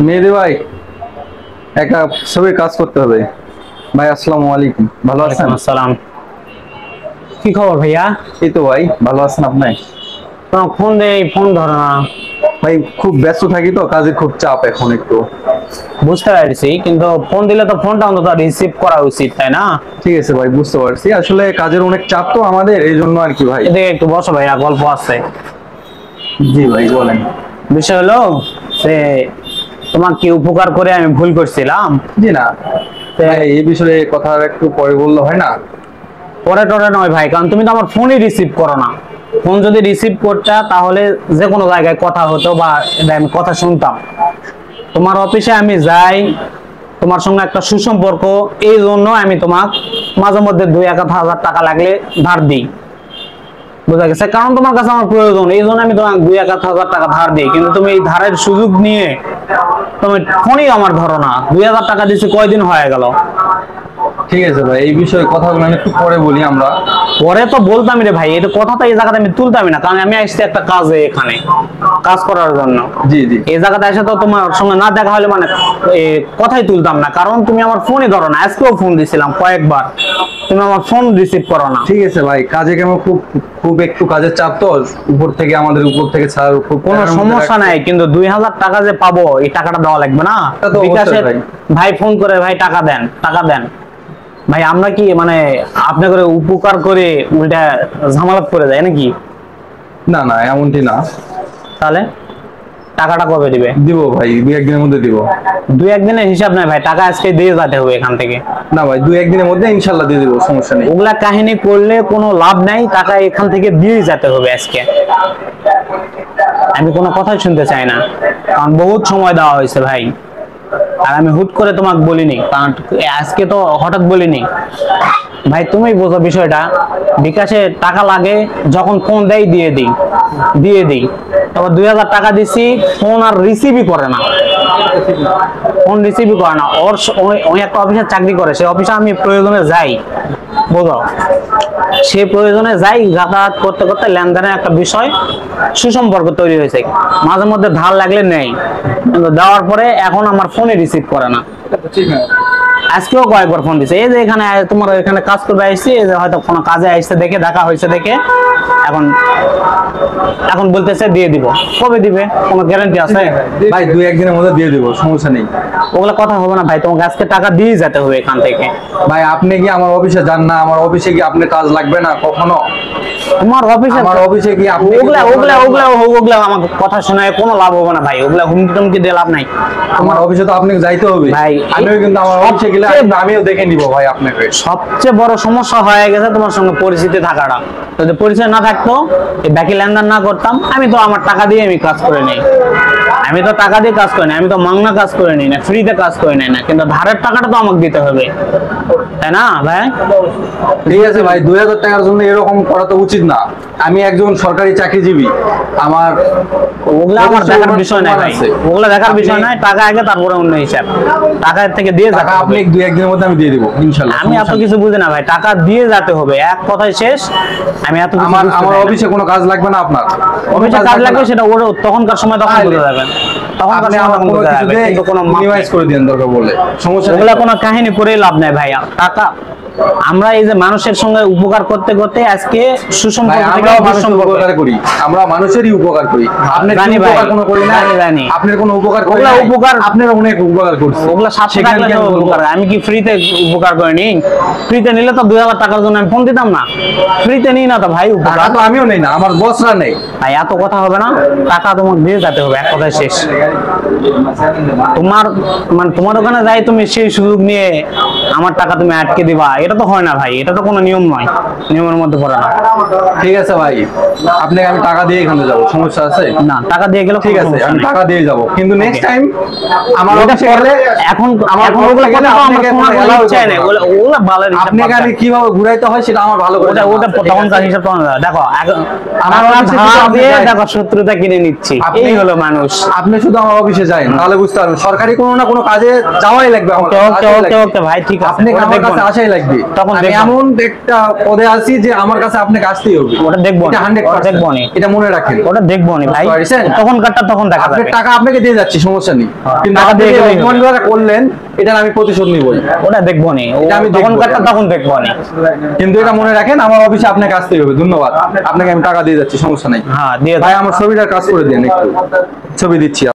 মেহেদি ভাই, একটা ছবির কাজ করতে হবে। ভাই আসসালামু আলাইকুম, ভালো আছেন? আসসালাম। কি খবর ভাইয়া? এই তো ভাই, ভালো আছেন আপনি? তোমার ফোন দেই, ফোন ধরো না। ভাই খুব ব্যস্ত থাকি তো, কাজের খুব চাপ এখন একটু। বুঝতে পারছি, কিন্তু ফোন দিলে তো ফোনটা অন্তত রিসিভ করা উচিত, তাই না? ঠিক আছে ভাই, বুঝতে পারছি, আসলে কাজের অনেক চাপ তো আমাদের, এই জন্য আর কি ভাই। এদিকে একটু বসো ভাইয়া, গল্প আছে। জি ভাই বলেন। বিষয় হলো যে তোমার কি উপকার করে আমি ভুল করছিলাম। জি না ভাই, এই বিষয়ে কথা একটু পরে বললে হয় না? পরে টরে নয় ভাই, কারণ তুমি তো আমার ফোনই রিসিভ করো না। ফোন যদি রিসিভ করতা তাহলে যে কোনো জায়গায় কথা হতো বা আমি কথা শুনতাম। তোমার অফিসে আমি যাই, তোমার সঙ্গে একটা সুসম্পর্ক, এই জন্য আমি তোমাক মাঝে মধ্যে 2-1,000 টাকা লাগলে ধার দিই। বোঝা গেছে? কারণ তোমার কাছে আমার প্রয়োজন, এই জন্য আমি তোমাকে 2-1,000 টাকা ধার দিই। কিন্তু তুমি এই ধারের সুযোগ নিয়ে তুমি ফোনই আমার ধরো না। 2,000 টাকা দিচ্ছি, কয়দিন হয়ে গেল? ঠিক আছে ভাই, এই বিষয়ে কথাগুলো আমি একটু পরে বলি আমরা। পরে তো বলতাম রে ভাই, এটা কথাটা এই জায়গাতে আমি তুলতামই না, কারণ আমি আসছি একটা কাজে, এখানে কাজ করার জন্য। জি জি। এই জায়গাতে এসে তো তোমার সঙ্গে না দেখা হলে মানে কথাই তুলতাম না, কারণ তুমি আমার ফোনই ধরো না। আজকেও ফোন দিছিলাম কয়েকবার, তুমি আমার ফোন রিসিভ করো না। ঠিক আছে ভাই, কাজে কেমন খুব খুব একটু কাজের চাপ তো, আমাদের উপর থেকে ছাড় খুব কোনো সমস্যা নাই, কিন্তু 2,000 টাকা যে পাবো, এই টাকাটা দেওয়া লাগবে না? বিকাশে ভাই ফোন করে, ভাই টাকা দেন, টাকা দেন। ভাই আমরা কি মানে আপনি করে উপকার করে উল্টা ঝামেলাত করে যায় নাকি? না না, এমনটি না। তাহলে টাকাটা কবে দিবে? দিব ভাই, 2-1 দিনের মধ্যে দিব। 2-1 দিনের হিসাব নাই ভাই, টাকা আজকে দিয়ে যেতে হবে এখান থেকে। না ভাই, 2-1 দিনের মধ্যে ইনশাল্লাহ দিয়ে দিব, সমস্যা নেই। ওগুলা কাহিনী করলে কোনো লাভ নাই, টাকা এখান থেকে দিয়ে যেতে হবে আজকে। আমি কোনো কথাই শুনতে চাই না, কারণ বহুত সময় দেওয়া হয়েছে ভাই। আর আমি হুট করে তোমাকে বলিনি, কারণ আজকে তো হঠাৎ বলিনি ভাই। তুমি বোঝো বিষয়টা। বিকাশে টাকা লাগে, যখন ফোন দেয় দিয়ে দিই। তারপর 2,000 টাকা দিছি, ফোন আর রিসিভই করে না। ফোন রিসিভই করে না। ওই একটা অফিসে চাকরি করে, সেই অফিসে আমি প্রয়োজনে যাই, বোঝো। সে প্রয়োজনে যাই, যাতায়াত করতে করতে লেনদেনের একটা বিষয়, সুসম্পর্ক তৈরি হয়েছে। মাঝে মধ্যে ধার লাগলে নেই, কিন্তু দেওয়ার পরে এখন আমার ফোনে রিসিভ করে না। আজকেও কয়েকবার ফোন দিছে, এই যে এখানে তোমার এখানে কাজ করবে আসছি, এই যে হয়তো কোনো কাজে আসছে দেখে, দেখা হয়েছে দেখে এখন বলতেছে দিয়ে দিব। কবে দিবে? কোনো গ্যারান্টি আছে ভাই? 2-1 দিনের মধ্যে দিয়ে দিব, সমস্যা নেই। ওগুলা কথা হবে না ভাই, তোমাকে আজকে টাকা দিয়ে যেতে হবে এখান থেকে। ভাই আপনি কি আমার অফিসে যান না? আমার অফিসে কি আপনার কাজ লাগবে না কখনো? তোমার অফিসে, আমার অফিসে কি আপনি ওগুলা আমাকে কথা শোনায় কোনো লাভ হবে না ভাই। ওগুলা হুমকি টুমকি দিয়ে লাভ নাই। আমার অফিসে তো আপনাকে যাইতে হবে ভাই। আমিও কিন্তু আমার অফিসে গেলে আমিও দেখে নিব ভাই আপনাকে। সবচেয়ে বড় সমস্যা হয়ে গেছে তোমার সঙ্গে পরিচিতি থাকাটা। যদি পরিচয় না থাকতো, এই বাকি লেনদেন না করতাম, আমি তো আমার টাকা দিয়ে আমি কাজ করে নিই। আমি তো টাকা দিয়ে কাজ করি না, আমি তো মাংনা কাজ করে নিই না, ফ্রিতে কাজ করে নিই না, কিন্তু ধারের টাকাটা তো আমাকে দিতে হবে, তাই না ভাই? ঠিক আছে ভাই, 2,000 টাকার জন্য এরকম করা তো উচিত না। আমি একজন সরকারি চাকরিজীবী, আমার ওগুলা আমার দেখার বিষয় নাই ভাই, ওগুলা দেখার বিষয় নাই। টাকা আগে, তারপরে অন্য হিসাব। টাকার থেকে দিয়ে টাকা আপনি 2-1 দিনের মধ্যে আমি দিয়ে দিব ইনশাআল্লাহ। আমি এত কিছু বুঝি না ভাই, টাকা দিয়ে যেতে হবে, এক কথায় শেষ। আমি এত কিছু আমার অফিসে কোনো কাজ লাগবে না আপনার? অফিসে কাজ লাগবে, সেটা ওর তখনকার সময় তখন বুঝে যাবেন। তখনকার সময় তখন বুঝে যাবেন, কিন্তু কোনো মিনিমাইজ করে দেন দরকার বলে, সমস্যা নেই। ওগুলা কোনো কাহিনী করে লাভ নাই ভাই। টাকা আমরা এই যে মানুষের সঙ্গে উপকার করতে করতে আজকে সুসম্পর্ক উপকার করি, আমরা মানুষেরই উপকার করি। আপনি জানি ভাই, কোনো করি না, জানি আপনার কোনো উপকার করি না। উপকার আপনার অনেক উপকার করছে, ওগুলা সাথে থাকলে তো উপকার। আমি কি ফ্রিতে উপকার করিনি? ফ্রিতে নিলে তো 2,000 টাকার জন্য আমি ফোন দিতাম না। ফ্রিতে নিই না তো ভাই, উপকার তো আমিও নেই না, আমার বসরা নেই ভাই। এত কথা হবে না, টাকা তোমাকে দিয়ে যেতে হবে, এক কথায় শেষ। তোমার মানে তোমার ওখানে যাই, তুমি সেই সুযোগ নিয়ে আমার টাকা তুমি আটকে দিবা, এটা তো হয় না ভাই, এটা তো কোনো নিয়ম নয়, নিয়মের মধ্যে পড়ে না। ঠিক আছে ভাই, আপনাকে আমি টাকা দিয়ে এখানে যাবো, সমস্যা আছে? না, টাকা দিয়ে গেলে ঠিক আছে, আমি টাকা দিয়ে যাবো, কিন্তু নেক্সট টাইম আমার অফিসে গেলে এখন ওগুলো কথা তো আমার কোনো ইচ্ছা নেই। ওগুলো বালের হিসাব, আপনাকে আমি কিভাবে ঘুরাইতে হয় সেটা আমার ভালো করে ওটা তখনকার হিসাব তখন দেখো। আমার দিয়ে দেখো শত্রুতা কিনে নিচ্ছি, এই হলো মানুষ। আপনি শুধু আমার অফিসে যান, তাহলে বুঝতে পারবেন সরকারি কোনো না কোনো কাজে যাওয়াই লাগবে। ওকে ভাই, ঠিক আছে, আপনি আমার কাছে আসাই লাগবে। আসবে, তখন আমি দেখবো। এমন একটা পদে আছি যে আমার কাছে আপনাকে আসতেই হবে। ওটা দেখবো এটা না, 100%, ওটা দেখবো না। এটা মনে রাখেন। ওটা দেখবো না ভাই, পারছেন? তখনকারটা তখন দেখা আপনার যাবে। টাকা আপনাকে দিয়ে যাচ্ছি, সমস্যা নেই, কিন্তু টাকা আপনি দিয়ে যে গেলেই হবে। অপমান করা করলেন এটা আমি প্রতিশোধ নিবই। ওটা দেখবো না, এটা আমি দেখবো। তখনকারটা তখন দেখবো না। কিন্তু এটা মনে রাখেন, আমার অফিসে আপনাকে আসতেই হবে। ধন্যবাদ, আপনাকে আমি টাকা দিয়ে যাচ্ছি, সমস্যা নাই। হ্যাঁ দিয়ে দাও। ভাই আমার ছবিটার কাজ করে দেন একটু, ছবি দিচ্ছি।